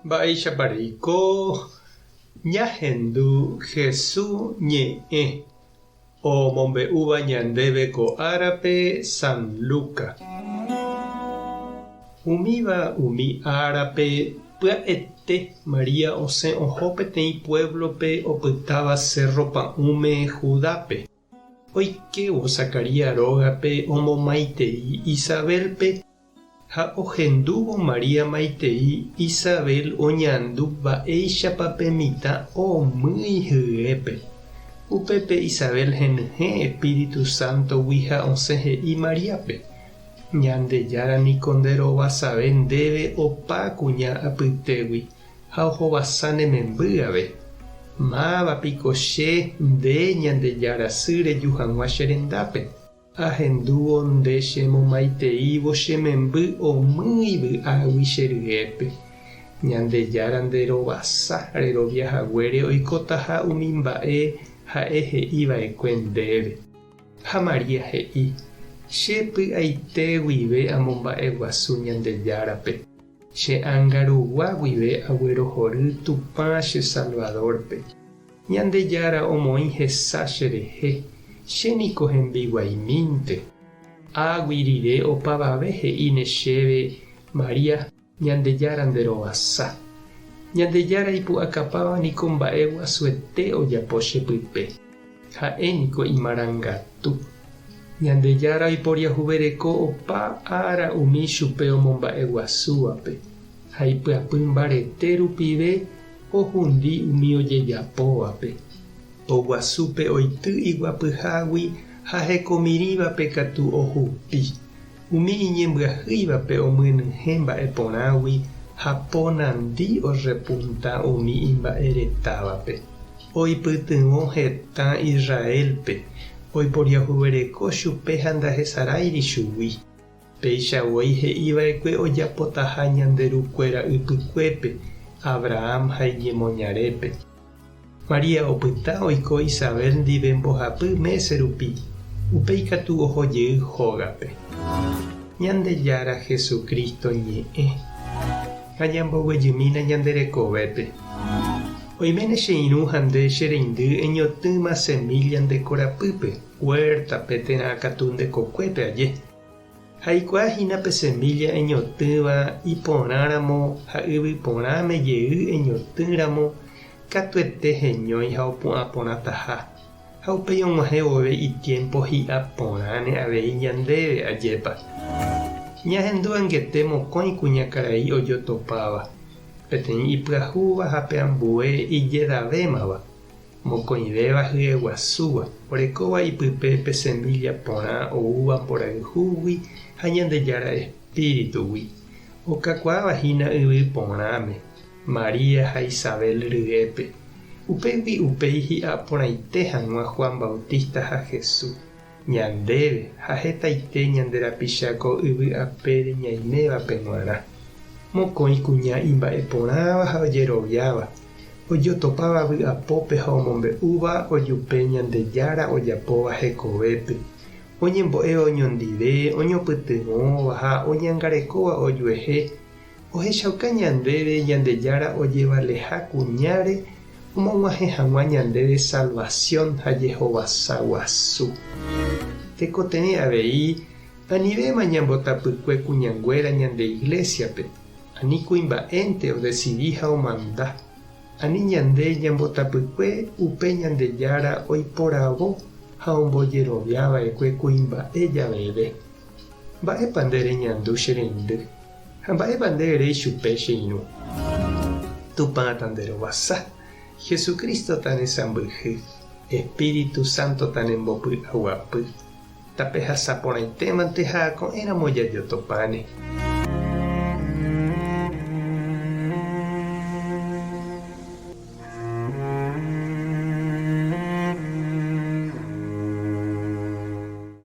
Mba'eichapareiko ñahendu Jesús ñe'ẽ omombe'úva ñandéve ko árape San Luca. Umi árape pya'ete María osẽ oho peteĩ pueblope opytáva Cerro Pa'ũme Judápe. Oikevo Zacarías rógape omomaitei Isabelpe ha ohendúvo María maitei Isabel oñandu mba'éichapa pe mitã omýi hyépe. Upépe Isabel henyhẽ Espíritu Santogui ha osẽ he'i Mariápe. Ñandejára niko nderovasave ndéve opa kuña apytégui ha ohovasa ne memby'ave. Mávapiko che nde Ñandejára sy reju hag̃ua che rendápe. Ahendúvo nde chemomaiteívo che memby omýi vy'águi che ryépe. Ñandejára nderovasa reroviahaguére oikóta ha umi mba'e ha'e he'iva'ekue ndéve. Ha María he'i: chepy'aite guive amomba'e guasu Ñandejárape. Che ãngarugua guive aguerohory Tupã che Salvadorpe. Ñandejára omoĩ hesa cherehe. Chéniko hembiguaimínte. Águi rire opavave he'íne chéve María Ñandejára nderovasa. Ñandejára ipu'akapáva niko mba'e guasuete ojapo chepype. Ha'éniko imarangatu. Ñandejára oiporiahuvereko opa ára umi chupe omomba'e guasúvape. Ha ipyapy mbarete rupive ohundi umi ojejapóvape. Poguasúpe oity iguapyhágui ha hekomirívape katu ohupi. Umi iñembyahýivape omyenyhẽ mba'eporãgui ha ponandi orepunta umi imba'eretávape. Oipytyvõ hetã Israelpe. Oiporiahuvereko chupe ha ndahesaráiri chugui. Peichavoi he'iva'ekue ojapotaha ñanderukuéra ypykuépe Abraham ha iñemoñarépe. María opyta oiko Isabel ndive mbohapy mese rupi. Upéi katu ohojey hógape. Ñandejára Jesucristo ñe'ẽ ha ñamboguejymína ñanderekovépe. Oiméne che irũ ha nde che reindy eñotỹma semilla nde korapýpe, huertape térã katu nde kokuépe aje. Ha ikuaahína pe semilla eñotỹva iporãramo ha yvyporãme jey eñotỹramo katuete heñói ha opu'ã porãtaha. Ha upéi og̃uahẽ vove itiempo hi'a porãne avei ñandéve ajépa. Ñahendu angete mokõi kuñakarai ojotopáva. Peteĩ ipyahúva ha pe ambue ijedavémava. Mokõivéva hyeguasúva. Orekóva ipype pe semilla porã oúva mborayhúgui ha Ñandejára Espíritugui. Okakuaavahína yvy porãme. María ha Isabel ryépe. Upégui upéi hi'a porãite hag̃ua Juan Bautista ha Jesús. Ñandéve ha hetaite ñanderapicháko yvy apére ñaimévape g̃uarã. Mokõi kuña imba'eporãva ha ojeroviáva. Ojotopáva vy'apópe ha omombe'úva ojupe Ñandejára ojapóva hekovépe. Oñembo'éva oñondive, oñopytyvõva ha oñangarekóva ojuehe. Ohechauka ñandéve Ñandejára ojevaleha kuñáre omog̃uahẽ hag̃ua ñandéve salvación ha jehovasa guasu. Tekotevẽ avei anivéma ñambotapykue kuñanguéra ñande iglesiape. Ani kuimba'énte odecidi ha omanda. Ani ñande ñambotapykue upe Ñandejára oiporavo ha ombojeroviava'ekue kuimba'e javeve. Mba'épa nde reñandu che reindy. Ha mba'épa nde erei chupe che irũ. Tupãta nderovasa. Jesucristo ta nesãmbyhy. Espíritu Santo ta nembopy'aguapy. Tape hasaporãitémante ha ko'ẽramo jajotopáne.